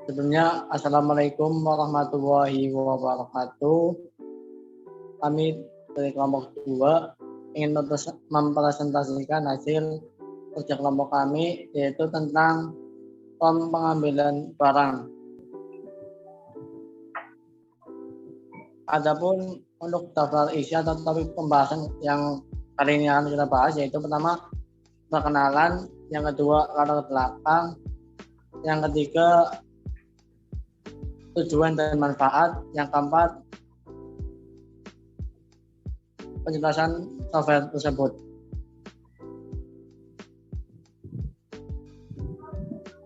Sebelumnya, Assalamualaikum warahmatullahi wabarakatuh. Kami dari kelompok 2 ingin mempresentasikan hasil kerja kelompok kami, yaitu tentang form pengambilan barang. Adapun untuk daftar isi atau topik pembahasan yang kali ini akan kita bahas, yaitu pertama perkenalan, yang kedua latar belakang, yang ketiga tujuan dan manfaat, yang keempat penjelasan software tersebut.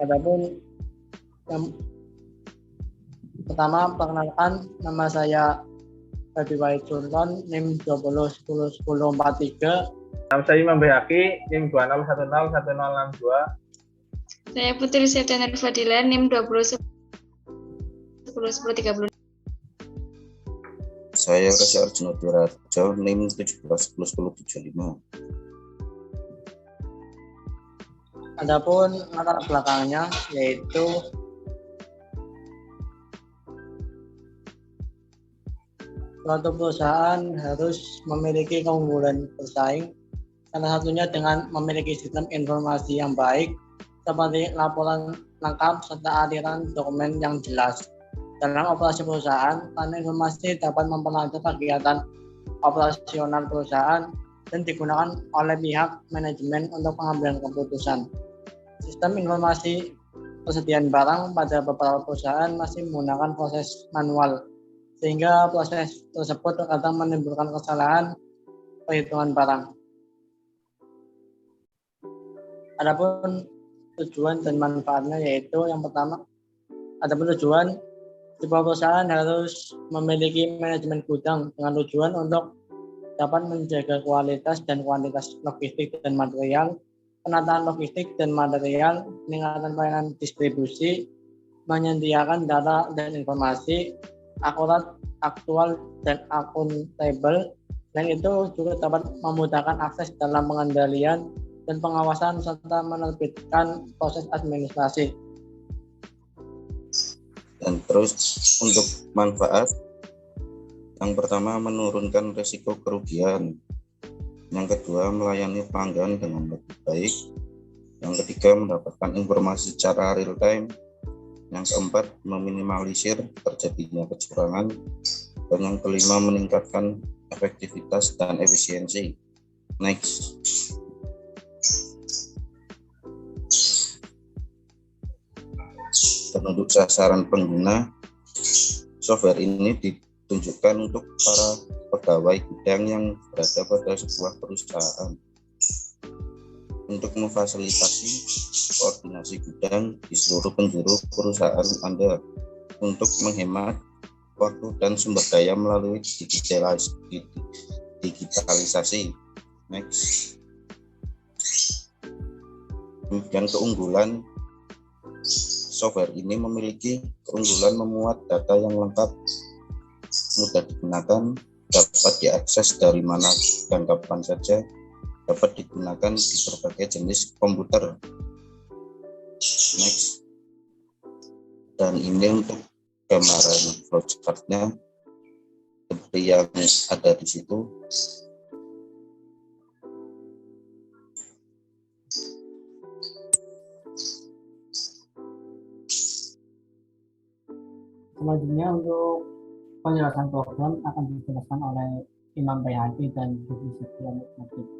Adapun yang pertama, perkenalkan, nama saya Feby Wahid Sultan, NIM 20101043. Nama saya Imam Bayhaqi, NIM 20101062. Saya Putri Septiana Fadila, NIM 20101030. Saya Reza Arjuna Dirarjo, NIM 17101075. Adapun latar belakangnya, yaitu suatu perusahaan harus memiliki keunggulan bersaing, salah satunya dengan memiliki sistem informasi yang baik seperti laporan lengkap serta aliran dokumen yang jelas dalam operasi perusahaan, karena informasi dapat memperlancar kegiatan operasional perusahaan dan digunakan oleh pihak manajemen untuk pengambilan keputusan. Sistem informasi persediaan barang pada beberapa perusahaan masih menggunakan proses manual, sehingga proses tersebut terkadang menimbulkan kesalahan perhitungan barang. Adapun tujuan dan manfaatnya, yaitu yang pertama, adapun tujuan, sebuah perusahaan harus memiliki manajemen gudang dengan tujuan untuk dapat menjaga kualitas dan kuantitas logistik dan material, penataan logistik dan material, peningkatan pelayanan distribusi, menyediakan data dan informasi akurat, aktual, dan akuntabel. Dan itu juga dapat memudahkan akses dalam pengendalian dan pengawasan serta menerbitkan proses administrasi. Dan terus untuk manfaat, yang pertama menurunkan risiko kerugian, yang kedua melayani pelanggan dengan lebih baik, yang ketiga mendapatkan informasi secara real time, yang keempat meminimalisir terjadinya kecurangan, dan yang kelima meningkatkan efektivitas dan efisiensi. Next. Dan untuk sasaran pengguna, software ini ditunjukkan untuk para pegawai gudang yang berada pada sebuah perusahaan untuk memfasilitasi koordinasi gudang di seluruh penjuru perusahaan Anda untuk menghemat waktu dan sumber daya melalui digitalisasi. Next. Kemudian keunggulan, software ini memiliki keunggulan memuat data yang lengkap, mudah digunakan, dapat diakses dari mana dan kapan saja, dapat digunakan di berbagai jenis komputer. Next. Dan ini untuk gambaran flowchartnya seperti yang ada di situ. Selanjutnya untuk penjelasan program akan dijelaskan oleh Imam Bayhaqi dan Putri Septiana Fadila.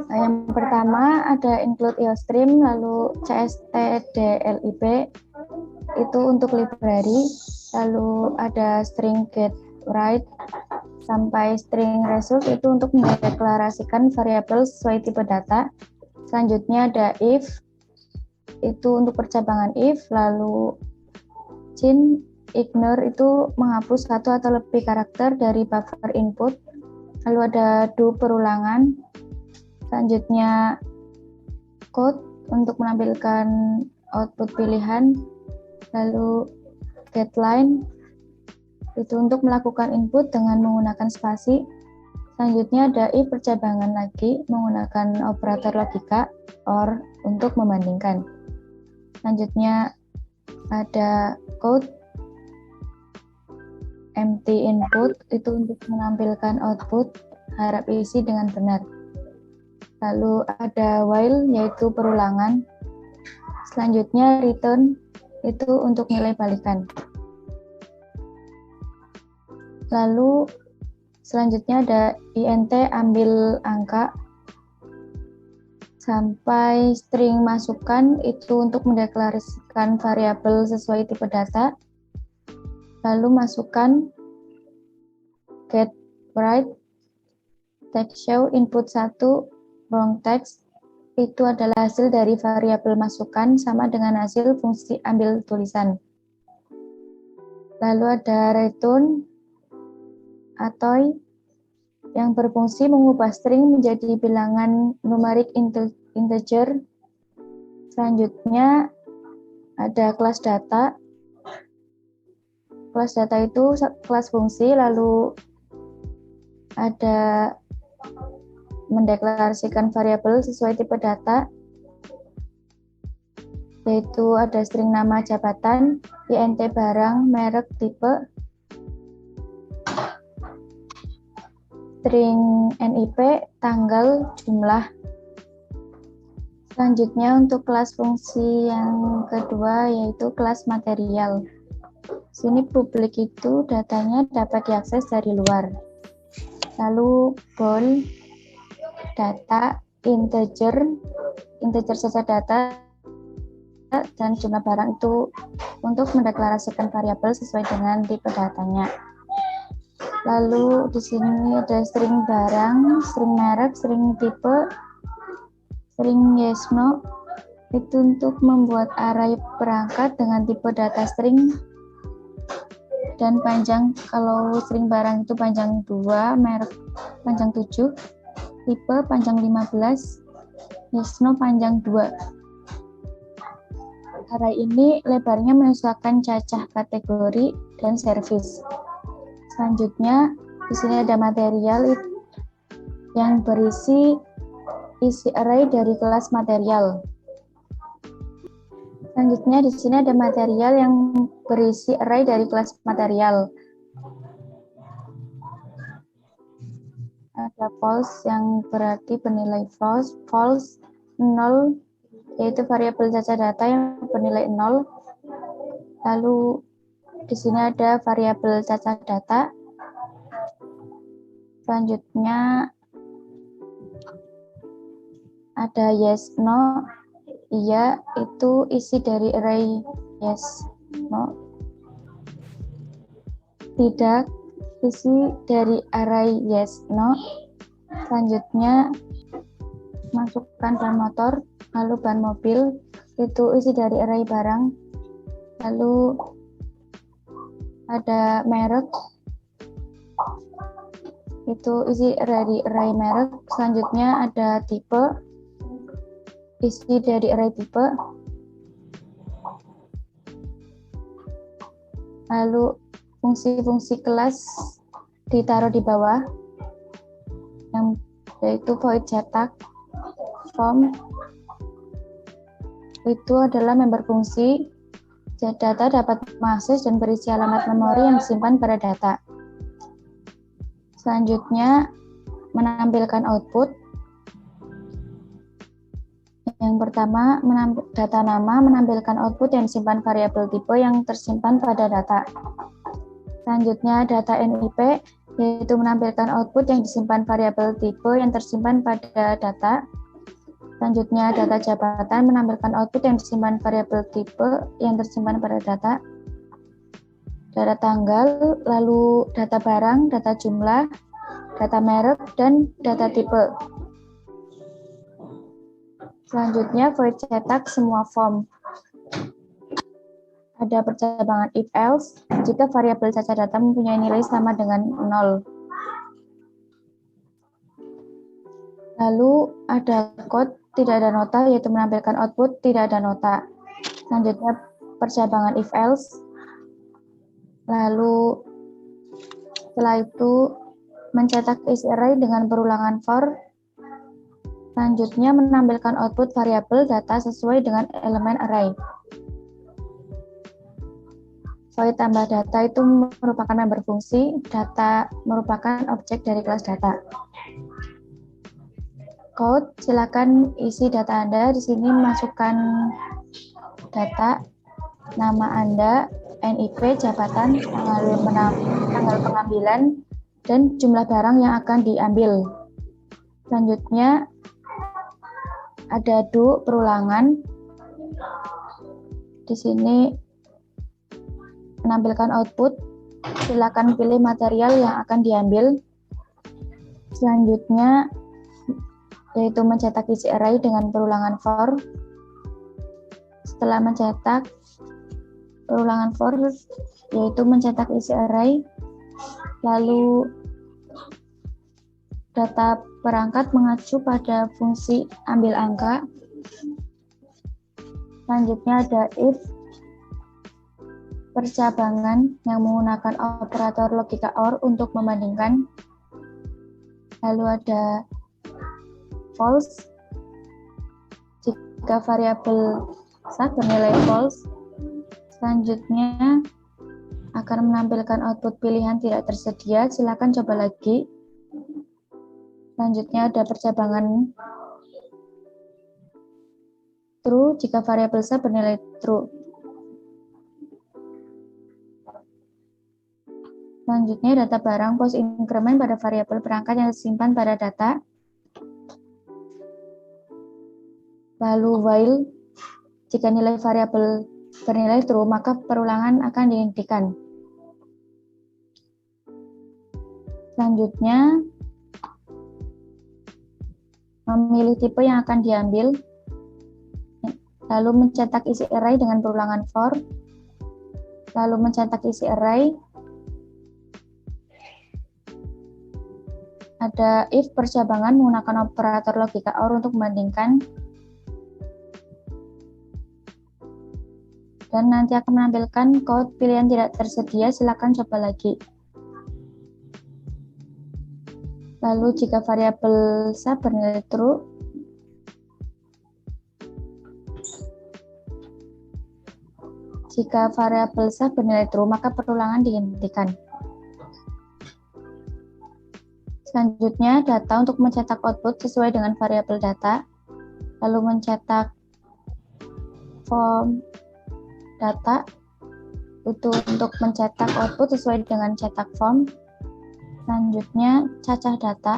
Yang pertama ada include IOStream, lalu CSTDLIB itu untuk library, lalu ada string get write sampai string result itu untuk mendeklarasikan variabel sesuai tipe data. Selanjutnya ada if, itu untuk percabangan if, lalu ignore itu menghapus satu atau lebih karakter dari buffer input, lalu ada do perulangan. Selanjutnya code untuk menampilkan output pilihan, lalu getLine itu untuk melakukan input dengan menggunakan spasi, Selanjutnya ada if percabangan lagi menggunakan operator logika or untuk membandingkan. Selanjutnya ada code empty input itu untuk menampilkan output harap isi dengan benar. Lalu ada while yaitu perulangan. Selanjutnya return itu untuk nilai balikan. Lalu selanjutnya ada int ambil angka sampai string masukkan itu untuk mendeklarasikan variabel sesuai tipe data. Lalu masukkan get write text show input 1 wrong text itu adalah hasil dari variabel masukan sama dengan hasil fungsi ambil tulisan. Lalu ada return atau yang berfungsi mengubah string menjadi bilangan numerik integer. Selanjutnya ada kelas data. Kelas data itu kelas fungsi, lalu ada mendeklarasikan variabel sesuai tipe data, yaitu ada string nama jabatan, int barang, merek, tipe, string NIP, tanggal, jumlah. Selanjutnya untuk kelas fungsi yang kedua yaitu kelas material. Sini publik itu datanya dapat diakses dari luar. Lalu bool, data, integer saja data, dan jumlah barang itu untuk mendeklarasikan variabel sesuai dengan tipe datanya. Lalu di sini ada string barang, string merek, string tipe, string yes no itu untuk membuat array perangkat dengan tipe data string dan panjang. Kalau string barang itu panjang 2, merek panjang 7, tipe panjang 15, yes no panjang 2. Array ini lebarnya menyesuaikan cacah kategori dan service. Selanjutnya di sini ada material yang berisi isi array dari kelas material. Selanjutnya di sini ada material yang berisi array dari kelas material. Ada false yang berarti bernilai false, 0 yaitu variabel cacat data yang bernilai 0. Lalu di sini ada variabel cacat data. Selanjutnya ada yes no. Iya itu isi dari array yes no. Tidak, isi dari array yes no. Selanjutnya masukkan ban motor, lalu ban mobil itu isi dari array barang. Lalu ada merek itu isi dari array merek. Selanjutnya ada tipe, isi dari array tipe. Lalu fungsi-fungsi kelas ditaruh di bawah, yang yaitu void cetak, form itu adalah member fungsi. Data dapat mengakses dan berisi alamat memori yang disimpan pada data. Selanjutnya menampilkan output. Yang pertama, data nama menampilkan output yang disimpan variabel tipe yang tersimpan pada data. Selanjutnya data NIP yaitu menampilkan output yang disimpan variabel tipe yang tersimpan pada data. Selanjutnya data jabatan menampilkan output yang disimpan variabel tipe yang tersimpan pada data. Data tanggal, lalu data barang, data jumlah, data merek, dan data tipe. Selanjutnya void cetak semua form. Ada percabangan if else jika variabel cacat data mempunyai nilai sama dengan 0. Lalu ada code tidak ada nota yaitu menampilkan output tidak ada nota. Selanjutnya percabangan if else. Lalu setelah itu mencetak isi array dengan perulangan for. Selanjutnya menampilkan output variabel data sesuai dengan elemen array. Void tambah data itu merupakan member fungsi, data merupakan objek dari kelas data. Code, silakan isi data Anda. Di sini masukkan data, nama Anda, NIP, jabatan, tanggal pengambilan, dan jumlah barang yang akan diambil. Selanjutnya ada do perulangan. Di sini menampilkan output. Silakan pilih material yang akan diambil. Selanjutnya yaitu mencetak isi array dengan perulangan for. Setelah mencetak perulangan for yaitu mencetak isi array, lalu data perangkat mengacu pada fungsi ambil angka. Selanjutnya ada if percabangan yang menggunakan operator logika OR untuk membandingkan. Lalu ada false jika variabel sub bernilai false. Selanjutnya akan menampilkan output pilihan tidak tersedia. Silakan coba lagi. Selanjutnya ada percabangan true jika variabel sub bernilai true. Selanjutnya data barang post increment pada variabel perangkat yang disimpan pada data. Lalu while jika nilai variabel bernilai true maka perulangan akan dihentikan. Selanjutnya memilih tipe yang akan diambil, lalu mencetak isi array dengan perulangan for, lalu mencetak isi array. Ada if percabangan menggunakan operator logika OR untuk membandingkan, dan nanti akan menampilkan code pilihan tidak tersedia. Silakan coba lagi. Lalu jika variabel sub bernilai true, jika variabel sub bernilai true maka perulangan dihentikan. Selanjutnya data untuk mencetak output sesuai dengan variabel data, lalu mencetak form data itu untuk mencetak output sesuai dengan cetak form. Selanjutnya cacah data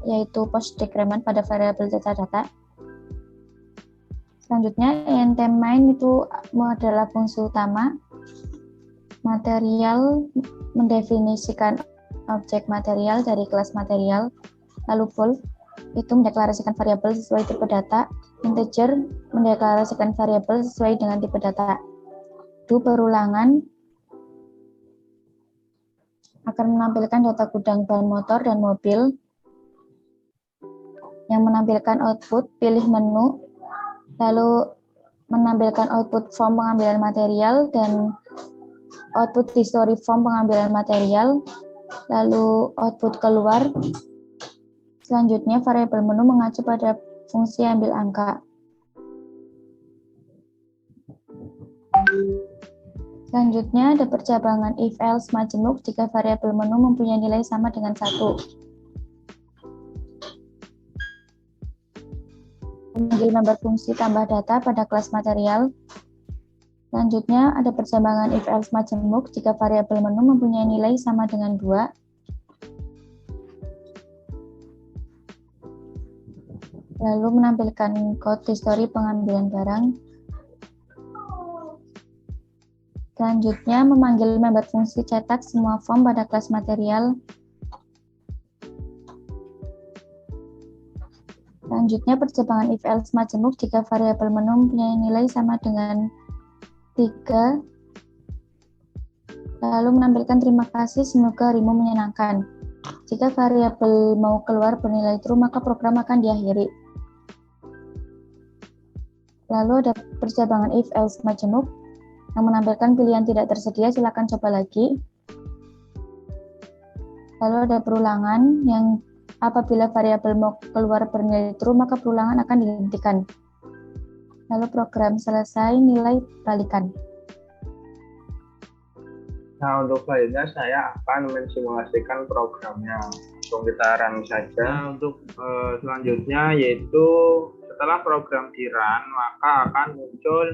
yaitu post decrement pada variabel data. Selanjutnya int main itu adalah fungsi utama. Material mendefinisikan objek material dari kelas material. Lalu full itu mendeklarasikan variabel sesuai tipe data. Integer mendeklarasikan variabel sesuai dengan tipe data. Do perulangan akan menampilkan data gudang bahan motor dan mobil yang menampilkan output pilih menu, lalu menampilkan output form pengambilan material dan output history form pengambilan material, lalu output keluar. Selanjutnya variabel menu mengacu pada fungsi ambil angka. Selanjutnya ada percabangan if else majemuk jika variabel menu mempunyai nilai sama dengan 1. Memanggil member fungsi tambah data pada kelas material. Selanjutnya ada percabangan if else majemuk jika variabel menu mempunyai nilai sama dengan 2. Lalu menampilkan code history pengambilan barang. Selanjutnya memanggil member fungsi cetak semua form pada kelas material. Selanjutnya percabangan if else majemuk jika variabel menu mempunyai nilai sama dengan 3. Lalu menampilkan terima kasih, semoga harimu menyenangkan. Jika variabel mau keluar bernilai true maka program akan diakhiri. Lalu ada percabangan if else majemuk yang menampilkan pilihan tidak tersedia. Silakan coba lagi. Lalu ada perulangan yang apabila variabel mau keluar bernilai true, maka perulangan akan dihentikan. Lalu program selesai, nilai balikan. Nah, untuk selanjutnya saya akan mensimulasikan programnya. Langsung kita run saja. Nah, untuk selanjutnya yaitu setelah program di-run, maka akan muncul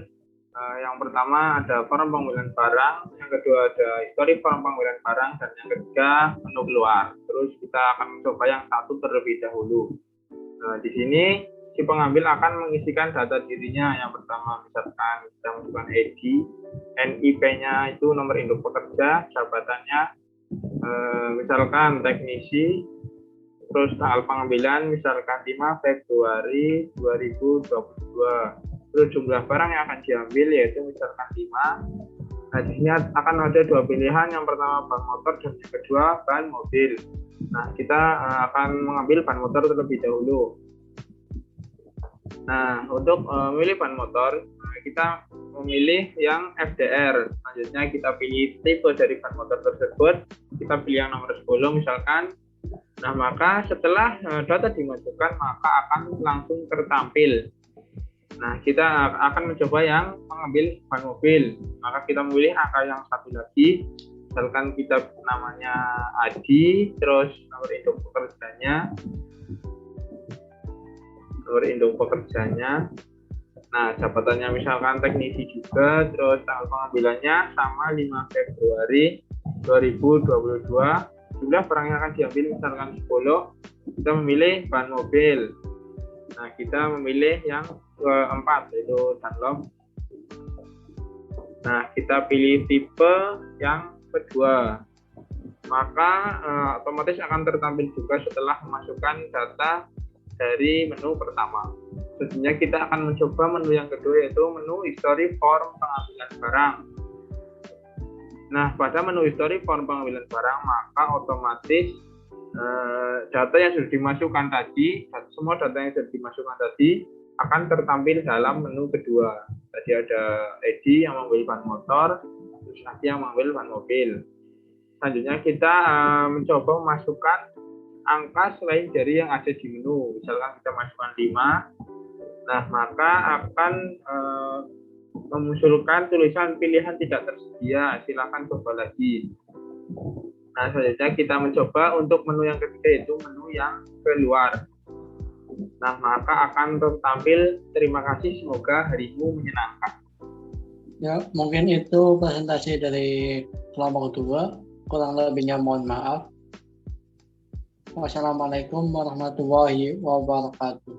yang pertama ada form pemilihan barang, yang kedua ada history form pemilihan barang, dan yang ketiga menu keluar. Terus kita akan mencoba yang satu terlebih dahulu. Nah, di sini si pengambil akan mengisikan data dirinya. Yang pertama misalkan kita masukkan ID, NIP-nya itu nomor induk pekerja, jabatannya misalkan teknisi, terus tanggal pengambilan misalkan 5 Februari 2022. Terus jumlah barang yang akan diambil yaitu misalkan 5. Nah, di sini akan ada dua pilihan, yang pertama ban motor dan yang kedua ban mobil. Nah, kita akan mengambil ban motor terlebih dahulu. Nah, untuk memilih ban motor, kita memilih yang FDR. Selanjutnya kita pilih tipe dari ban motor tersebut. Kita pilih yang nomor 10 misalkan. Nah, maka setelah data dimasukkan, maka akan langsung tertampil. Nah, kita akan mencoba yang mengambil ban mobil. Maka kita memilih angka yang satu lagi. Misalkan kita namanya Adi, terus nomor induk pekerjanya. Nah, jabatannya misalkan teknisi juga, terus tanggal pengambilannya sama 5 Februari 2022. Jumlah barang yang akan diambil misalkan 10, kita memilih ban mobil. Nah, kita memilih yang keempat, yaitu Dunlop. Nah, kita pilih tipe yang kedua. Maka otomatis akan tertampil juga setelah memasukkan data dari menu pertama. Selanjutnya kita akan mencoba menu yang kedua, yaitu menu history form pengambilan barang. Nah, pada menu history form pengambilan barang, maka otomatis data yang sudah dimasukkan tadi, semua data yang sudah dimasukkan tadi akan tertampil dalam menu kedua. Tadi ada Edi yang mengambil ban motor, terus Adi yang mengambil ban mobil. Selanjutnya kita mencoba memasukkan angka selain dari yang ada di menu. Misalkan kita masukkan 5, nah maka akan memunculkan tulisan pilihan tidak tersedia, silakan coba lagi. Nah, selanjutnya kita mencoba untuk menu yang ketiga, yaitu menu yang keluar. Nah, maka akan tertampil terima kasih, semoga harimu menyenangkan. Ya, mungkin itu presentasi dari kelompok 2. Kurang lebihnya mohon maaf. Wassalamualaikum warahmatullahi wabarakatuh.